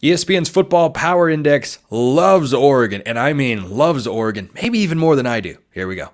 ESPN's Football Power Index loves Oregon, and I mean loves Oregon, maybe even more than I do. Here we go.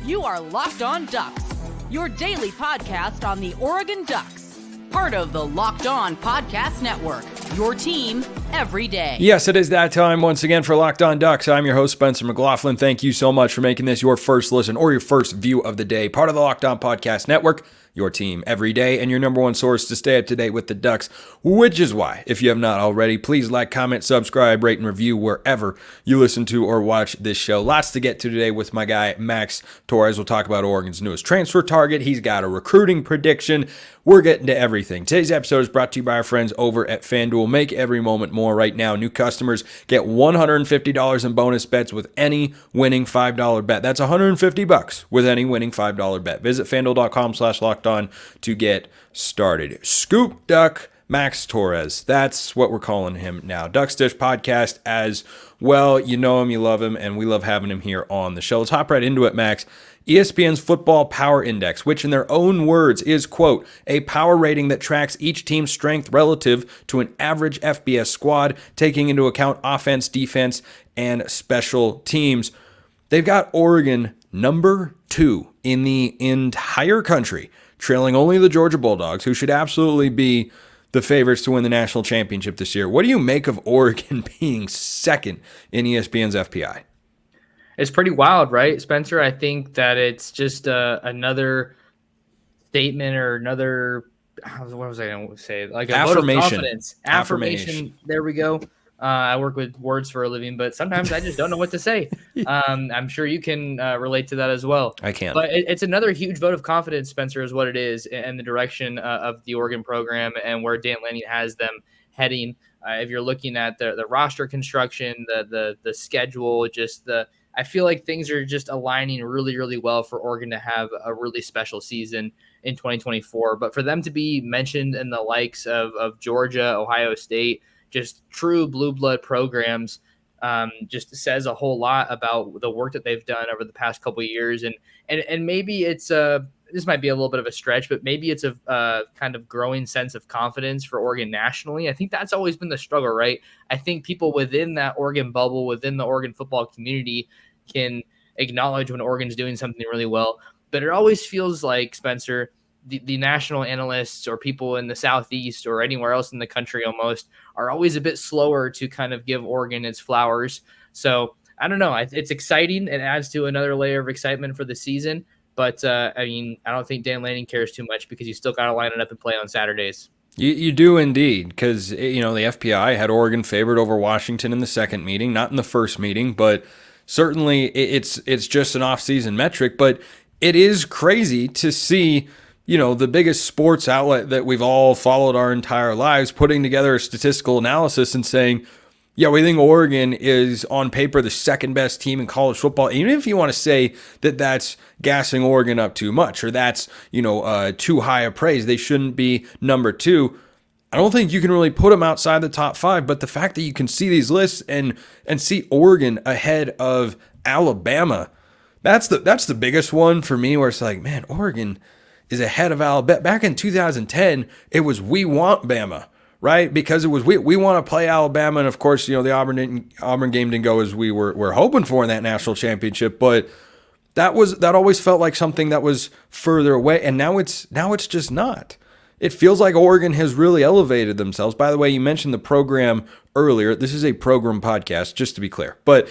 You are Locked On Ducks, your daily podcast on the Oregon Ducks, part of the Locked On Podcast Network, your team every day. Yes, it is that time once again for Locked On Ducks. I'm your host, Spencer McLaughlin. Thank you so much for making this your first listen or your first view of the day, part of the Locked On Podcast Network, your team every day, and your number one source to stay up to date with the Ducks, which is why, if you have not already, please like, comment, subscribe, rate, and review wherever you listen to or watch this show. Lots to get to today with my guy, Max Torres. We'll talk about Oregon's newest transfer target. He's got a recruiting prediction. We're getting to everything. Today's episode is brought to you by our friends over at FanDuel. Make every moment more right now. New customers get $150 in bonus bets with any winning $5 bet. That's $150 with any winning $5 bet. Visit FanDuel.com/lockedon to get started. Scoop Duck Max Torres. That's what we're calling him now. Ducks Dish Podcast as well. You know him, you love him, and we love having him here on the show. Let's hop right into it, Max. ESPN's Football Power Index, which in their own words is, quote, a power rating that tracks each team's strength relative to an average FBS squad, taking into account offense, defense, and special teams. They've got Oregon number 2 in the entire country, trailing only the Georgia Bulldogs, who should absolutely be the favorites to win the national championship this year. What do you make of Oregon being second in ESPN's FPI? It's pretty wild, right, Spencer? I think that it's just another statement or another, what was I going to say? Like a vote of confidence. Affirmation. There we go. I work with words for a living, but sometimes I just don't know what to say. I'm sure you can relate to that as well. I can. But it's another huge vote of confidence, Spencer, is what it is, and the direction of the Oregon program and where Dan Lanning has them heading. If you're looking at the roster construction, the schedule, I feel like things are just aligning really, really well for Oregon to have a really special season in 2024. But for them to be mentioned in the likes of Georgia, Ohio State, just true blue blood programs, just says a whole lot about the work that they've done over the past couple of years. And maybe it's this might be a little bit of a stretch, but maybe it's a kind of growing sense of confidence for Oregon nationally. I think that's always been the struggle, right? I think people within that Oregon bubble, within the Oregon football community, can acknowledge when Oregon's doing something really well. But it always feels like, Spencer, the national analysts or people in the Southeast or anywhere else in the country almost are always a bit slower to kind of give Oregon its flowers. So I don't know. It's exciting. It adds to another layer of excitement for the season. But, I don't think Dan Lanning cares too much because you still got to line it up and play on Saturdays. You do indeed, because, the FPI had Oregon favored over Washington in the second meeting, not in the first meeting, but certainly it's just an off-season metric. But it is crazy to see, the biggest sports outlet that we've all followed our entire lives putting together a statistical analysis and saying, yeah, we think Oregon is on paper the second best team in college football. Even if you want to say that that's gassing Oregon up too much or that's, too high a praise, they shouldn't be number 2. I don't think you can really put them outside the top 5, but the fact that you can see these lists and see Oregon ahead of Alabama, that's the biggest one for me, where it's like, man, Oregon is ahead of Alabama. Back in 2010, it was we want Bama, right? Because it was we want to play Alabama, and of course, the Auburn game didn't go as we were hoping for in that national championship, but that always felt like something that was further away, and now it's just not. It feels like Oregon has really elevated themselves. By the way, you mentioned the program earlier. This is a program podcast, just to be clear. But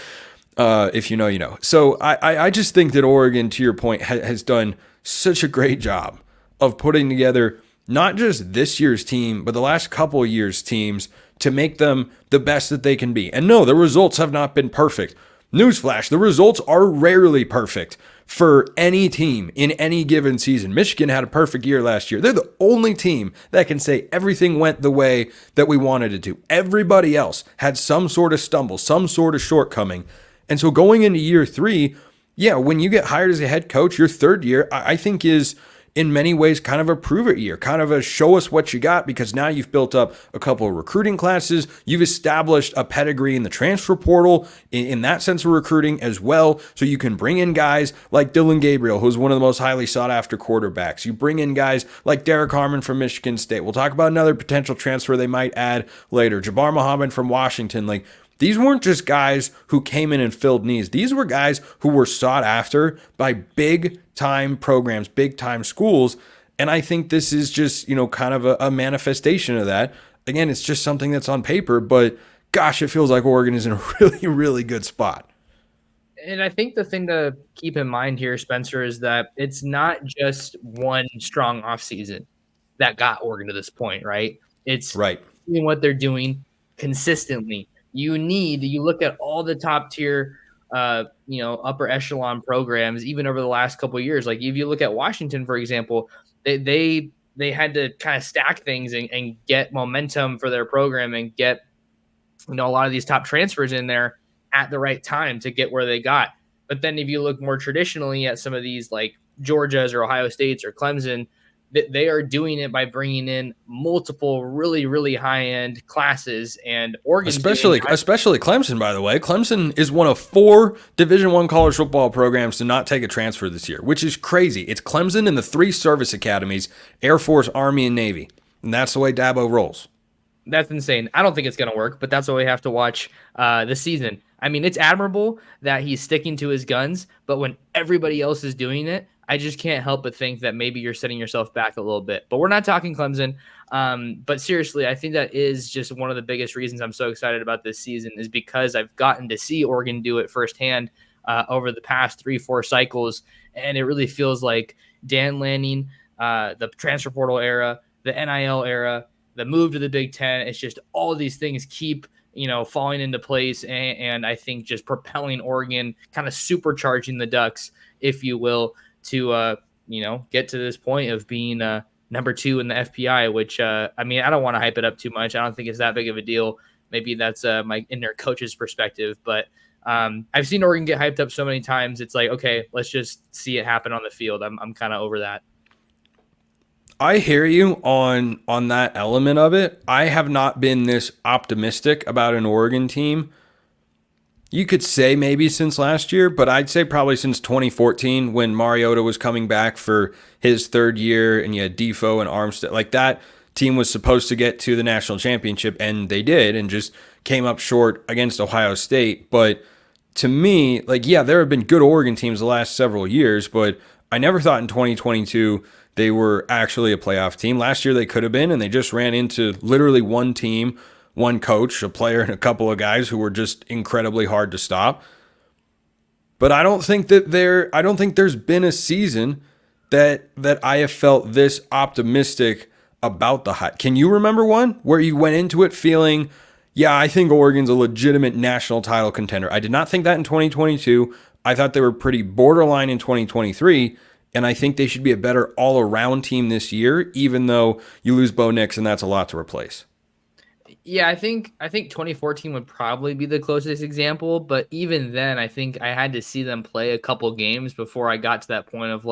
if you know, you know. So I just think that Oregon, to your point, has done such a great job of putting together not just this year's team, but the last couple of years' teams to make them the best that they can be. And no, the results have not been perfect. Newsflash, the results are rarely perfect for any team in any given season. Michigan had a perfect year last year. They're the only team that can say everything went the way that we wanted it to. Everybody else had some sort of stumble, some sort of shortcoming. And so going into year 3, yeah, when you get hired as a head coach, your third year, I think is in many ways kind of a prove it year, kind of a show us what you got, because now you've built up a couple of recruiting classes. You've established a pedigree in the transfer portal in that sense of recruiting as well. So you can bring in guys like Dylan Gabriel, who's one of the most highly sought after quarterbacks. You bring in guys like Derek Harmon from Michigan State. We'll talk about another potential transfer they might add later. Jabbar Muhammad from Washington. Like, these weren't just guys who came in and filled needs. These were guys who were sought after by big time programs, big time schools. And I think this is just, kind of a manifestation of that. Again, it's just something that's on paper, but gosh, it feels like Oregon is in a really, really good spot. And I think the thing to keep in mind here, Spencer, is that it's not just one strong offseason that got Oregon to this point, right? It's right. What they're doing consistently. You look at all the top tier, upper echelon programs, even over the last couple of years. Like if you look at Washington, for example, they had to kind of stack things and get momentum for their program and get, a lot of these top transfers in there at the right time to get where they got. But then if you look more traditionally at some of these like Georgia's or Ohio State's or Clemson, they are doing it by bringing in multiple really, really high-end classes, and Oregon, especially Clemson, by the way. Clemson is one of 4 Division I college football programs to not take a transfer this year, which is crazy. It's Clemson and the 3 service academies, Air Force, Army, and Navy. And that's the way Dabo rolls. That's insane. I don't think it's going to work, but that's what we have to watch this season. I mean, it's admirable that he's sticking to his guns, but when everybody else is doing it, I just can't help but think that maybe you're setting yourself back a little bit. But we're not talking Clemson. But seriously, I think that is just one of the biggest reasons I'm so excited about this season, is because I've gotten to see Oregon do it firsthand over the past 3-4 cycles. And it really feels like Dan Lanning, the transfer portal era, the NIL era, the move to the Big Ten. It's just all of these things keep falling into place, and I think just propelling Oregon, kind of supercharging the Ducks, if you will, to get to this point of being number 2 in the FPI, which I don't want to hype it up too much. I don't think it's that big of a deal. Maybe that's my inner coach's perspective, but I've seen Oregon get hyped up so many times. It's like, okay, let's just see it happen on the field. I'm kind of over that. I hear you on that element of it. I have not been this optimistic about an Oregon team. You could say maybe since last year, but I'd say probably since 2014 when Mariota was coming back for his 3rd year and you had Defoe and Armstead. Like, that team was supposed to get to the national championship, and they did, and just came up short against Ohio State. But to me, there have been good Oregon teams the last several years, but I never thought in 2022 they were actually a playoff team. Last year they could have been, and they just ran into literally one team, one coach, a player, and a couple of guys who were just incredibly hard to stop. But I don't think there's been a season that I have felt this optimistic about the hype. Can you remember one where you went into it feeling, yeah, I think Oregon's a legitimate national title contender? I did not think that in 2022. I thought they were pretty borderline in 2023. And I think they should be a better all-around team this year, even though you lose Bo Nix, and that's a lot to replace. Yeah, I think 2014 would probably be the closest example, but even then, I think I had to see them play a couple games before I got to that point of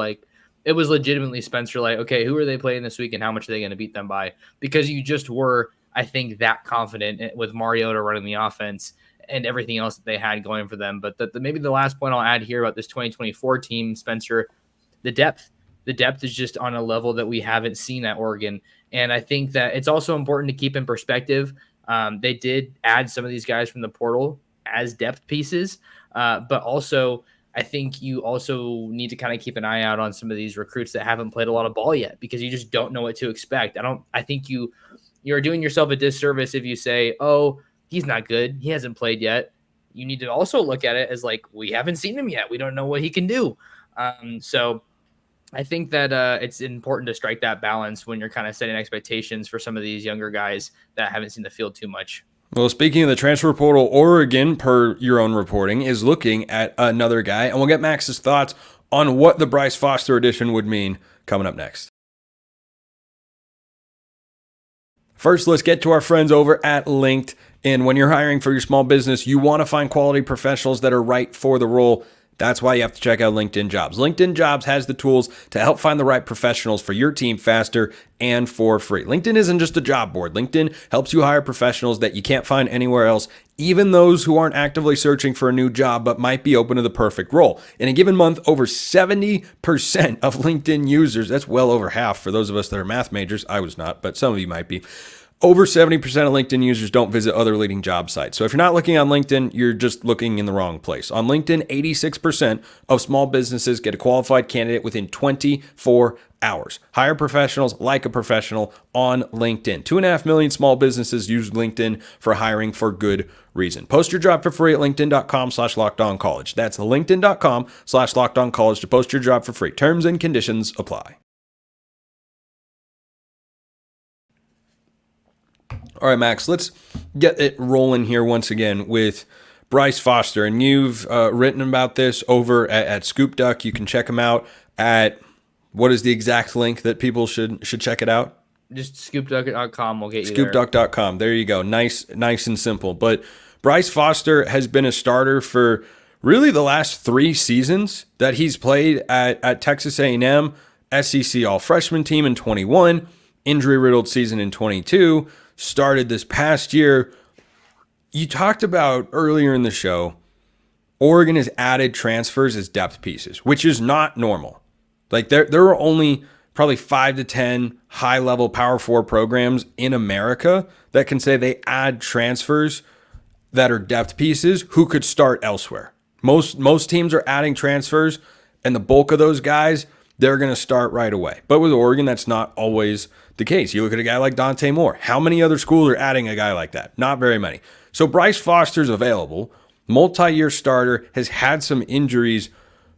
it was legitimately Spencer, okay, who are they playing this week and how much are they going to beat them by? Because you just were, I think, that confident with Mariota running the offense and everything else that they had going for them. But maybe the last point I'll add here about this 2024 team, Spencer, the depth is just on a level that we haven't seen at Oregon. And I think that it's also important to keep in perspective. They did add some of these guys from the portal as depth pieces, but also I think you also need to kind of keep an eye out on some of these recruits that haven't played a lot of ball yet, because you just don't know what to expect. I think you're doing yourself a disservice if you say, oh, he's not good, he hasn't played yet. You need to also look at it as we haven't seen him yet. We don't know what he can do. So I think that it's important to strike that balance when you're kind of setting expectations for some of these younger guys that haven't seen the field too much. Well, speaking of the transfer portal, Oregon, per your own reporting, is looking at another guy, and we'll get Max's thoughts on what the Bryce Foster edition would mean coming up next. First, let's get to our friends over at LinkedIn. When you're hiring for your small business, you want to find quality professionals that are right for the role. That's why you have to check out LinkedIn Jobs. LinkedIn Jobs has the tools to help find the right professionals for your team faster and for free. LinkedIn isn't just a job board. LinkedIn helps you hire professionals that you can't find anywhere else, even those who aren't actively searching for a new job but might be open to the perfect role. In a given month, over 70% of LinkedIn users, that's well over half for those of us that are math majors. I was not, but some of you might be. Over 70% of LinkedIn users don't visit other leading job sites. So if you're not looking on LinkedIn, you're just looking in the wrong place. On LinkedIn, 86% of small businesses get a qualified candidate within 24 hours. Hire professionals like a professional on LinkedIn. 2.5 million small businesses use LinkedIn for hiring for good reason. Post your job for free at linkedin.com/lockedoncollege. That's linkedin.com/lockedoncollege to post your job for free. Terms and conditions apply. All right, Max, let's get it rolling here once again with Bryce Foster. And you've written about this over at Scoop Duck. You can check him out at, what is the exact link that people should check it out? Just scoopduck.com will get you there. Scoopduck.com. There you go. Nice and simple. But Bryce Foster has been a starter for really the last 3 seasons that he's played at Texas A&M, SEC All-Freshman team in 21, injury-riddled season in 22, started this past year. You talked about earlier in the show, Oregon has added transfers as depth pieces, which is not normal. Like there are only probably 5 to 10 high-level Power 4 programs in America that can say they add transfers that are depth pieces who could start elsewhere. Most teams are adding transfers, and the bulk of those guys, they're going to start right away. But with Oregon, that's not always the case. You look at a guy like Dante Moore. How many other schools are adding a guy like that? Not very many. So Bryce Foster's available, multi-year starter, has had some injuries.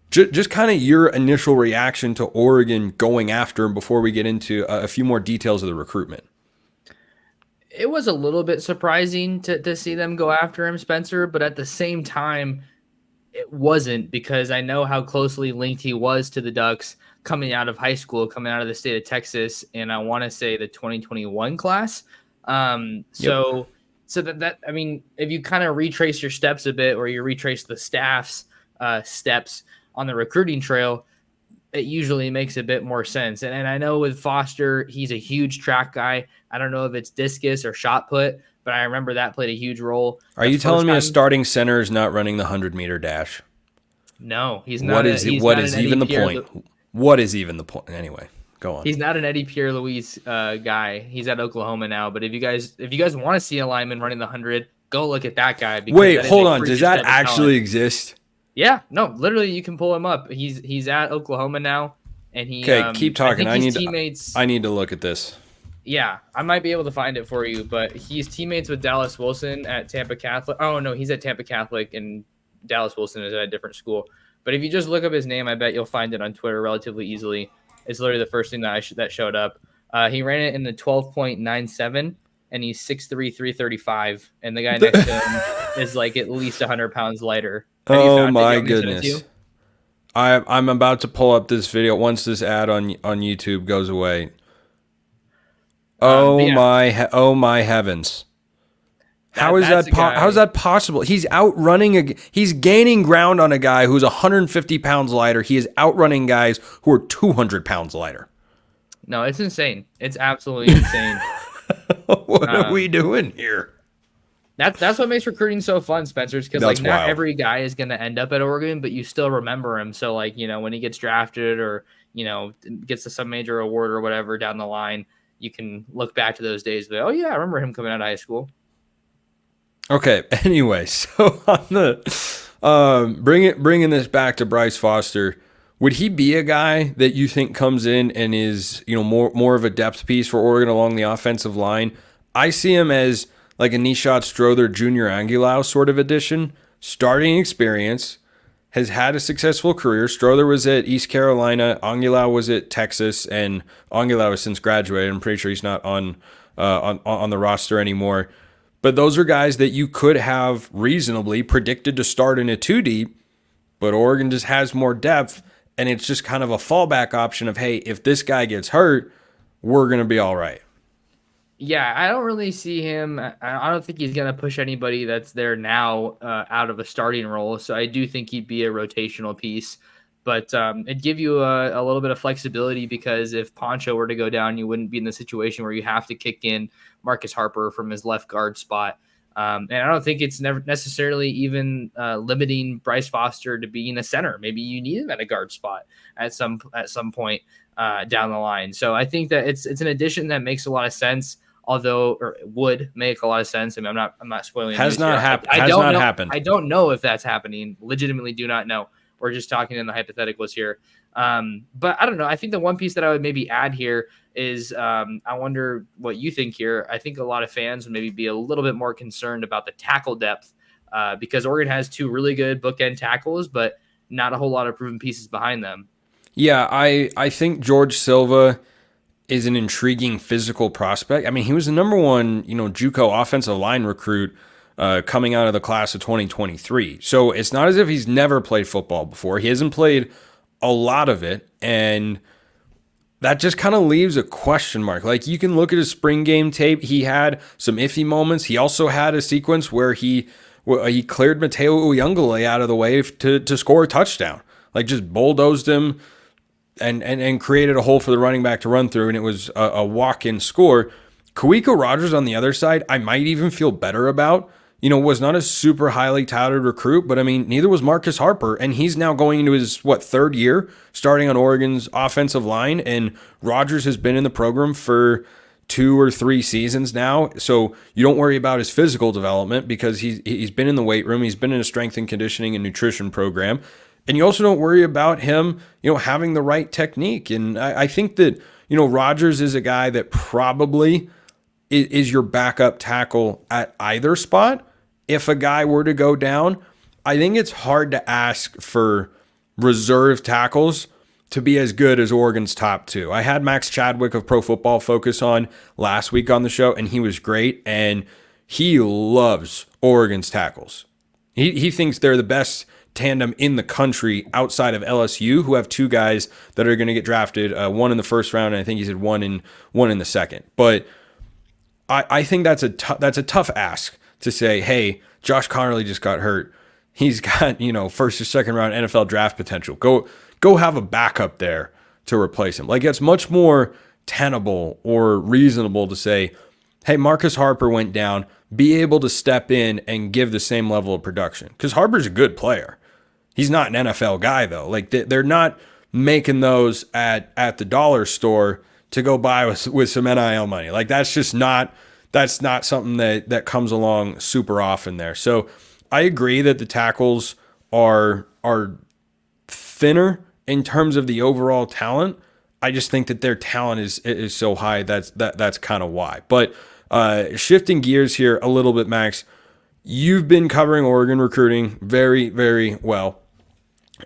Just kind of your initial reaction to Oregon going after him before we get into a few more details of the recruitment. It was a little bit surprising to see them go after him, Spencer, but at the same time, it wasn't, because I know how closely linked he was to the Ducks coming out of high school, coming out of the state of Texas, and I want to say the 2021 class. So that I mean, if you kind of retrace your steps a bit, or you retrace the staff's steps on the recruiting trail, it usually makes a bit more sense. And I know with Foster, he's a huge track guy. I don't know if it's discus or shot put, but I remember that played a huge role. Are you telling me a starting center is not running the 100-meter dash? No, he's not. What is even the point? What is even the point? Anyway, go on. He's not an Eddie Pierre-Louis guy. He's at Oklahoma now. But if you guys want to see a lineman running the 100, go look at that guy. Wait, hold on. Does that actually exist? Yeah, no, literally, you can pull him up. He's at Oklahoma now, and he. Okay, keep talking. I need to look at this. Yeah, I might be able to find it for you, but he's teammates with Dallas Wilson at Tampa Catholic. Oh no, he's at Tampa Catholic, and Dallas Wilson is at a different school. But if you just look up his name, I bet you'll find it on Twitter relatively easily. It's literally the first thing that showed up. He ran it in the 12.97, and he's 6'3", 335, and the guy next to him is like at least 100 pounds lighter. Oh my goodness! I'm about to pull up this video once this ad on YouTube goes away. Oh my heavens! How is that possible? He's he's gaining ground on a guy who's 150 pounds lighter. He is outrunning guys who are 200 pounds lighter. No, it's insane. It's absolutely insane. What are we doing here? That's what makes recruiting so fun, Spencer. Because like not every guy is going to end up at Oregon, but you still remember him. So like, you know, when he gets drafted or, you know, gets some major award or whatever down the line, you can look back to those days. But oh yeah, I remember him coming out of high school. Okay. Anyway, so on the bringing this back to Bryce Foster, would he be a guy that you think comes in and is, you know, more of a depth piece for Oregon along the offensive line? I see him as like a Nishad Strother Jr. Angulau sort of addition, starting experience, has had a successful career. Strother was at East Carolina, Angulau was at Texas, and Angulau has since graduated. I'm pretty sure he's not on the roster anymore. But those are guys that you could have reasonably predicted to start in a 2-deep, but Oregon just has more depth, and it's just kind of a fallback option of, hey, if this guy gets hurt, we're going to be all right. Yeah, I don't really see him. I don't think he's going to push anybody that's there now out of a starting role. So I do think he'd be a rotational piece. But it'd give you a little bit of flexibility because if Poncho were to go down, you wouldn't be in the situation where you have to kick in Marcus Harper from his left guard spot. And I don't think it's never necessarily even limiting Bryce Foster to being a center. Maybe you need him at a guard spot at some point down the line. So I think that it's an addition that makes a lot of sense. Although, or it would make a lot of sense. I mean, I'm not spoiling. Has not happened. I don't know if that's happening. Legitimately, do not know. We're just talking in the hypotheticals here. But I don't know. I think the one piece that I would maybe add here is I wonder what you think here. I think a lot of fans would maybe be a little bit more concerned about the tackle depth because Oregon has two really good bookend tackles, but not a whole lot of proven pieces behind them. Yeah, I think George Silva is an intriguing physical prospect. I mean, he was the number one, JUCO offensive line recruit coming out of the class of 2023. So it's not as if he's never played football before. He hasn't played a lot of it, and that just kind of leaves a question mark. Like, you can look at his spring game tape. He had some iffy moments. He also had a sequence where he cleared Mateo Uyunglele out of the way to score a touchdown. Like, just bulldozed him and created a hole for the running back to run through, and it was a walk-in score. Kawika Rogers on the other side, I might even feel better about. Was not a super highly touted recruit, but I mean, neither was Marcus Harper, and he's now going into his, third year starting on Oregon's offensive line, and Rogers has been in the program for 2 or 3 seasons now, so you don't worry about his physical development because he's been in the weight room, he's been in a strength and conditioning and nutrition program. And you also don't worry about him, having the right technique. And I think that, Rogers is a guy that probably is your backup tackle at either spot. If a guy were to go down, I think it's hard to ask for reserve tackles to be as good as Oregon's top 2. I had Max Chadwick of Pro Football Focus on last week on the show, and he was great. And he loves Oregon's tackles. He thinks they're the best tandem in the country outside of LSU, who have 2 guys that are going to get drafted, one in the first round, and I think he said one in the second. But I think that's a tough ask to say, hey, Josh Connerly just got hurt. He's got, first or second round NFL draft potential. Go have a backup there to replace him. Like, it's much more tenable or reasonable to say, hey, Marcus Harper went down, be able to step in and give the same level of production. Because Harper's a good player. He's not an NFL guy, though. Like, they're not making those at the dollar store to go buy with some NIL money. Like, that's not something that comes along super often there. So I agree that the tackles are thinner in terms of the overall talent. I just think that their talent is so high that's kind of why. But shifting gears here a little bit, Max, you've been covering Oregon recruiting very, very well.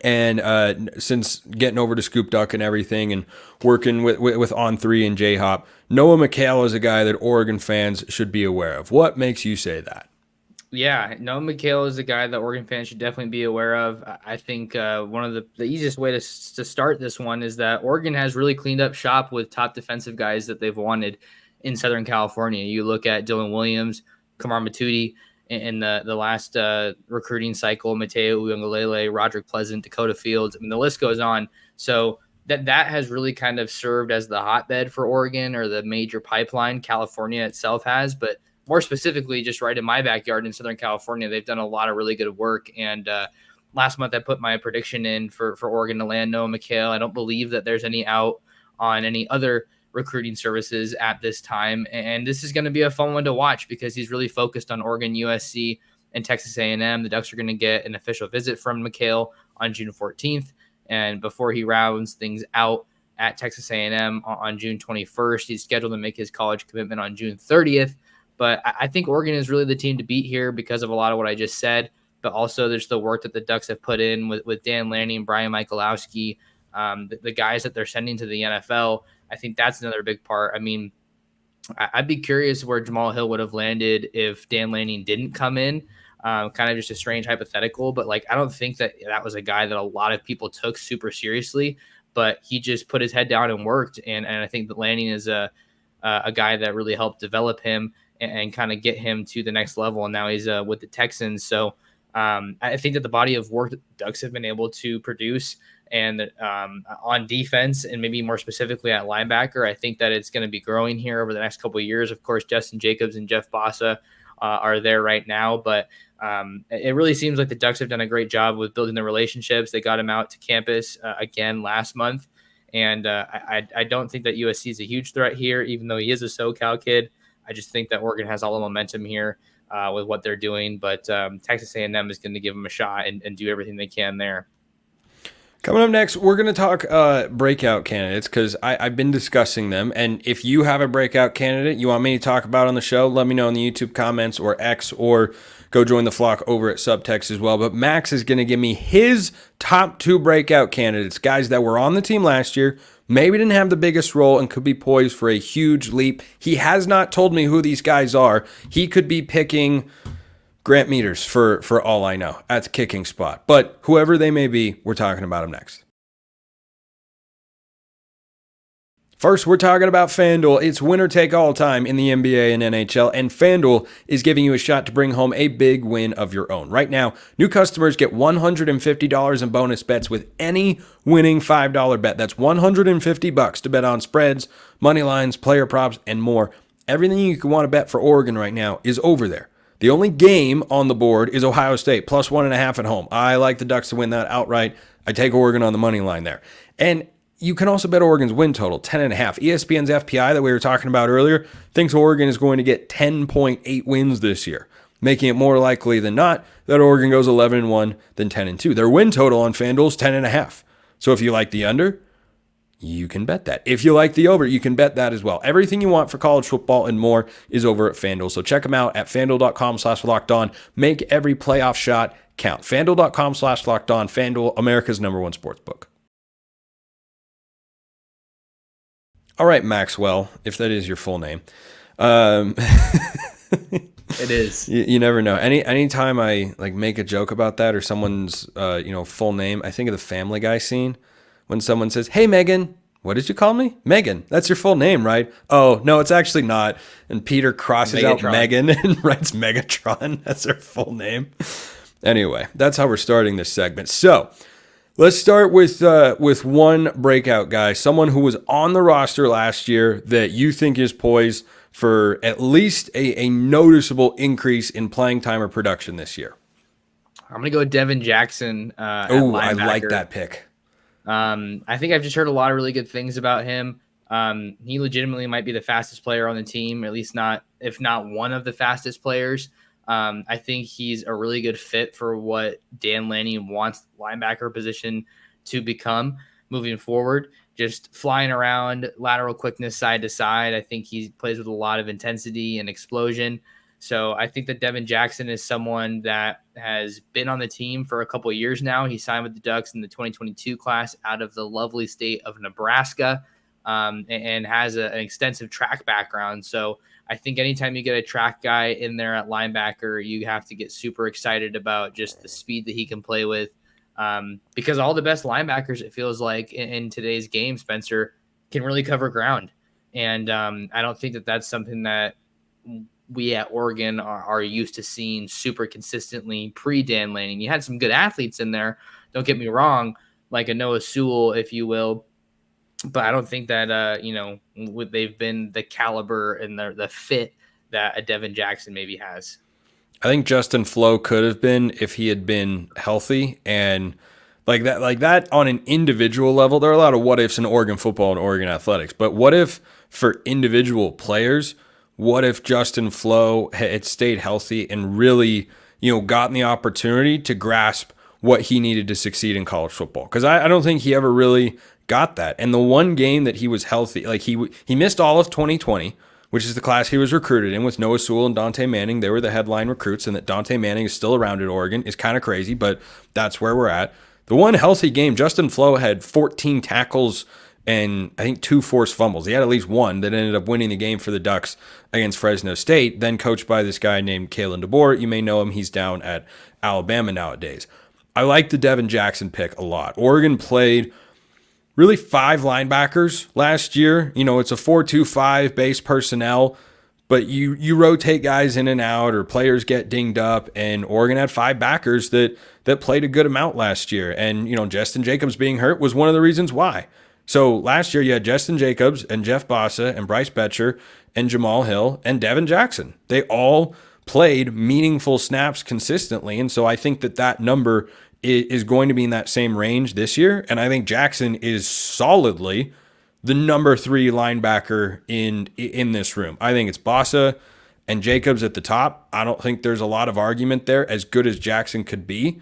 And since getting over to Scoop Duck and everything and working with On3 and J-Hop, Noah McHale is a guy that Oregon fans should be aware of. What makes you say that? Yeah, Noah McHale is a guy that Oregon fans should definitely be aware of. I think one of the easiest way to start this one is that Oregon has really cleaned up shop with top defensive guys that they've wanted in Southern California. You look at Dylan Williams, Kamar Matudi in the last recruiting cycle, Mateo Uyunglele, Roderick Pleasant, Dakota Fields. I mean, the list goes on. So that has really kind of served as the hotbed for Oregon, or the major pipeline California itself has. But more specifically, just right in my backyard in Southern California, they've done a lot of really good work. And last month I put my prediction in for Oregon to land Noah McHale. I don't believe that there's any out on any other recruiting services at this time. And this is going to be a fun one to watch because he's really focused on Oregon, USC, and Texas A&M. The Ducks are going to get an official visit from McHale on June 14th. And before he rounds things out at Texas A&M on June 21st, he's scheduled to make his college commitment on June 30th. But I think Oregon is really the team to beat here because of a lot of what I just said. But also there's the work that the Ducks have put in with Dan Lanning, Brian Michalowski, the guys that they're sending to the NFL. I think that's another big part. I mean, I'd be curious where Jamal Hill would have landed if Dan Lanning didn't come in. Kind of just a strange hypothetical, but like, I don't think that was a guy that a lot of people took super seriously, but he just put his head down and worked. And I think that Lanning is a a guy that really helped develop him and kind of get him to the next level. And now he's with the Texans. So I think that the body of work that the Ducks have been able to produce and on defense, and maybe more specifically at linebacker, I think that it's going to be growing here over the next couple of years. Of course, Justin Jacobs and Jeff Bossa are there right now, but it really seems like the Ducks have done a great job with building the relationships. They got him out to campus again last month, and I don't think that USC is a huge threat here, even though he is a SoCal kid. I just think that Oregon has all the momentum here with what they're doing, but Texas A&M is going to give them a shot and do everything they can there. Coming up next, we're going to talk breakout candidates because I've been discussing them. And if you have a breakout candidate you want me to talk about on the show, let me know in the YouTube comments or X, or go join the flock over at Subtext as well. But Max is going to give me his top 2 breakout candidates, guys that were on the team last year, maybe didn't have the biggest role and could be poised for a huge leap. He has not told me who these guys are. He could be picking Grant Meters for all I know at the kicking spot. But whoever they may be, we're talking about them next. First, we're talking about FanDuel. It's winner take all time in the NBA and NHL, and FanDuel is giving you a shot to bring home a big win of your own. Right now, new customers get $150 in bonus bets with any winning $5 bet. That's $150 to bet on spreads, money lines, player props, and more. Everything you could want to bet for Oregon right now is over there. The only game on the board is Ohio State, plus 1.5 at home. I like the Ducks to win that outright. I take Oregon on the money line there. And you can also bet Oregon's win total, 10.5. ESPN's FPI that we were talking about earlier thinks Oregon is going to get 10.8 wins this year, making it more likely than not that Oregon goes 11-1 than 10-2. Their win total on FanDuel is 10.5. So if you like the under, you can bet that. If you like the over, you can bet that as well. Everything you want for college football and more is over at FanDuel. So check them out at FanDuel.com/LockedOn. Make every playoff shot count. FanDuel.com/LockedOn. FanDuel, America's #1 sportsbook. All right, Maxwell, if that is your full name. It is. You never know. Anytime I make a joke about that or someone's full name, I think of the Family Guy scene when someone says, "Hey Megan, what did you call me? Megan, that's your full name, right?" "Oh, no, it's actually not." And Peter crosses out Megan and writes Megatron. That's her full name. Anyway, that's how we're starting this segment. So let's start with one breakout guy, someone who was on the roster last year that you think is poised for at least a noticeable increase in playing time or production this year. I'm going to go with Devon Jackson. Oh, I like that pick. I think I've just heard a lot of really good things about him. He legitimately might be the fastest player on the team, or at least if not one of the fastest players. I think he's a really good fit for what Dan Lanning wants the linebacker position to become moving forward. Just flying around, lateral quickness side to side. I think he plays with a lot of intensity and explosion. So I think that Devon Jackson is someone that has been on the team for a couple of years now. He signed with the Ducks in the 2022 class out of the lovely state of Nebraska, and has an extensive track background. So I think anytime you get a track guy in there at linebacker, you have to get super excited about just the speed that he can play with, because all the best linebackers, it feels like in today's game, Spencer, can really cover ground. And I don't think that that's something that we at Oregon are used to seeing super consistently pre-Dan Lanning. You had some good athletes in there, don't get me wrong, like a Noah Sewell, if you will, but I don't think that, they've been the caliber and the fit that a Devon Jackson maybe has. I think Justin Flo could have been if he had been healthy, and like that on an individual level. There are a lot of what ifs in Oregon football and Oregon athletics, but what if for individual players, what if Justin Flo had stayed healthy and really, gotten the opportunity to grasp what he needed to succeed in college football? Because I don't think he ever really got that. And the one game that he was healthy, like he missed all of 2020, which is the class he was recruited in with Noah Sewell and Dante Manning. They were the headline recruits, and that Dante Manning is still around at Oregon is kind of crazy, but that's where we're at. The one healthy game, Justin Flo had 14 tackles and I think 2 forced fumbles. He had at least one that ended up winning the game for the Ducks against Fresno State, then coached by this guy named Kalen DeBoer. You may know him. He's down at Alabama nowadays. I like the Devon Jackson pick a lot. Oregon played really 5 linebackers last year. It's a 4-2-5 base personnel, but you rotate guys in and out, or players get dinged up, and Oregon had 5 backers that played a good amount last year. And, Justin Jacobs being hurt was one of the reasons why. So last year you had Justin Jacobs and Jeff Bossa and Bryce Betcher and Jamal Hill and Devon Jackson. They all played meaningful snaps consistently. And so I think that number is going to be in that same range this year. And I think Jackson is solidly the number 3 linebacker in this room. I think it's Bossa and Jacobs at the top. I don't think there's a lot of argument there, as good as Jackson could be.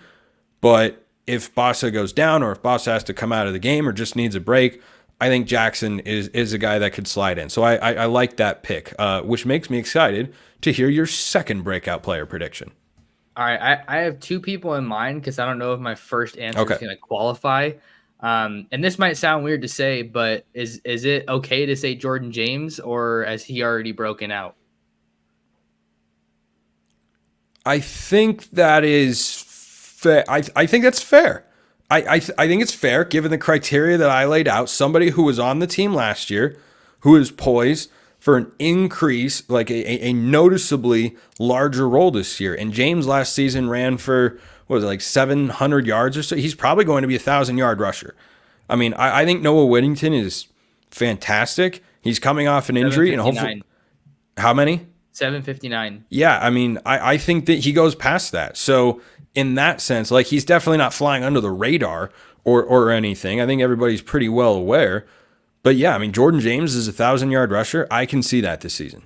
But if Bossa goes down, or if Bossa has to come out of the game or just needs a break, I think Jackson is a guy that could slide in. So I like that pick, which makes me excited to hear your second breakout player prediction. All right, I have 2 people in mind because I don't know if my first answer is going to qualify. And this might sound weird to say, but is it okay to say Jordan James, or has he already broken out? I think that is fair. I think that's fair. I think it's fair given the criteria that I laid out. Somebody who was on the team last year, who is poised for an increase, like a noticeably larger role this year. And James last season ran for, what was it, like 700 yards or so? He's probably going to be a 1,000-yard rusher. I mean, I think Noah Whittington is fantastic. He's coming off an injury. And hopefully, how many? 759. Yeah, I mean, I think that he goes past that. So in that sense, like, he's definitely not flying under the radar or anything. I think everybody's pretty well aware. But yeah, I mean, Jordan James is a 1,000-yard rusher. I can see that this season.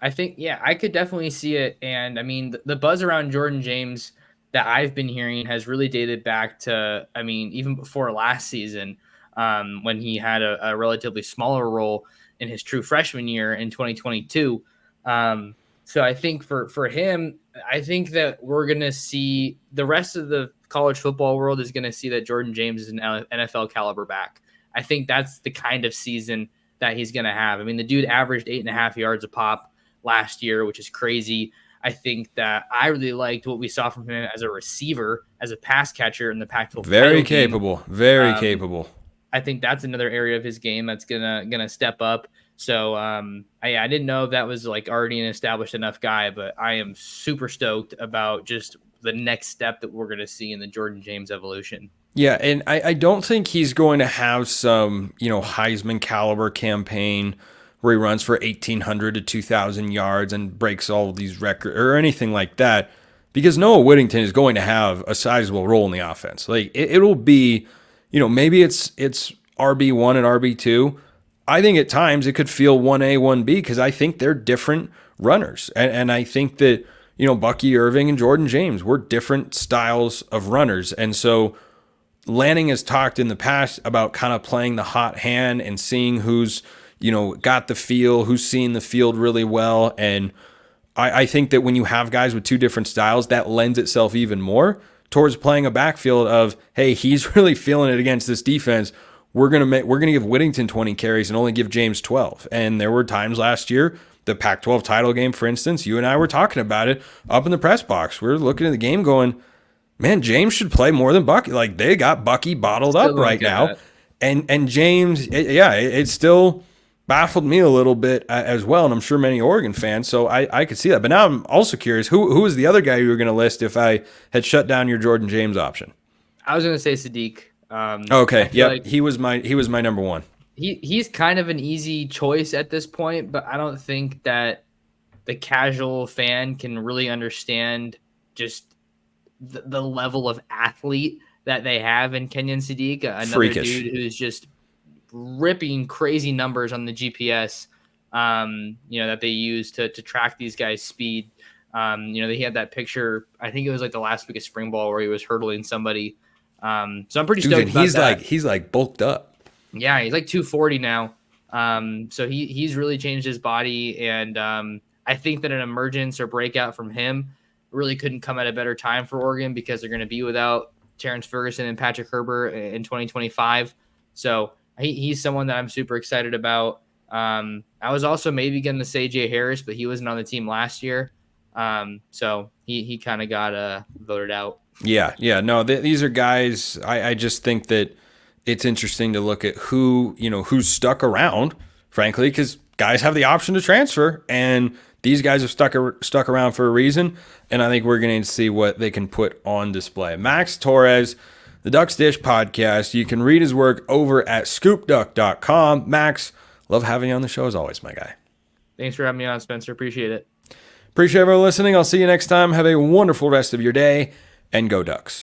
I think, yeah, I could definitely see it. And I mean, the buzz around Jordan James that I've been hearing has really dated back to, I mean, even before last season, when he had a relatively smaller role in his true freshman year in 2022. So I think for him, I think that we're going to see the rest of the college football world is going to see that Jordan James is an NFL caliber back. I think that's the kind of season that he's going to have. I mean, the dude averaged 8.5 yards a pop last year, which is crazy. I think that I really liked what we saw from him as a receiver, as a pass catcher in the Pac-12. Very capable, very capable. I think that's another area of his game that's gonna step up. So I didn't know if that was like already an established enough guy, but I am super stoked about just the next step that we're gonna see in the Jordan James evolution. Yeah, and I don't think he's going to have some, Heisman caliber campaign where he runs for 1,800 to 2,000 yards and breaks all of these records or anything like that, because Noah Whittington is going to have a sizable role in the offense. Like, it'll be, maybe it's RB1 and RB2. I think at times it could feel 1A, 1B, because I think they're different runners. And I think that, Bucky Irving and Jordan James were different styles of runners. And so Lanning has talked in the past about kind of playing the hot hand and seeing who's, got the feel, who's seeing the field really well. And I think that when you have guys with 2 different styles, that lends itself even more towards playing a backfield of, hey, he's really feeling it against this defense. We're gonna give Whittington 20 carries and only give James 12. And there were times last year, the Pac-12 title game, for instance, you and I were talking about it up in the press box. We were looking at the game going, man, James should play more than Bucky. Like, they got Bucky bottled up right now. And James, it still baffled me a little bit as well, and I'm sure many Oregon fans, so I could see that. But now I'm also curious, who was the other guy you were going to list if I had shut down your Jordan James option? I was going to say Sadiq. Okay, yeah, like he was my number 1. He's kind of an easy choice at this point, but I don't think that the casual fan can really understand just the level of athlete that they have in Kenyon Sadiq, another Freakish dude who's just ripping crazy numbers on the GPS, that they use to track these guys' speed. He had that picture, I think it was like the last week of spring ball, where he was hurdling somebody. So I'm pretty stoked about that. He's like bulked up. Yeah, he's like 240 now. So he's really changed his body, and I think that an emergence or breakout from him really couldn't come at a better time for Oregon, because they're going to be without Terrence Ferguson and Patrick Herbert in 2025. So he's someone that I'm super excited about. I was also maybe going to say Jay Harris, but he wasn't on the team last year. So he kind of got voted out. Yeah. No, these are guys. I just think that it's interesting to look at who's stuck around, frankly, because guys have the option to transfer, and these guys have stuck around for a reason, and I think we're going to see what they can put on display. Max Torres, the Ducks Dish podcast. You can read his work over at scoopduck.com. Max, love having you on the show as always, my guy. Thanks for having me on, Spencer. Appreciate it. Appreciate everyone listening. I'll see you next time. Have a wonderful rest of your day, and go Ducks.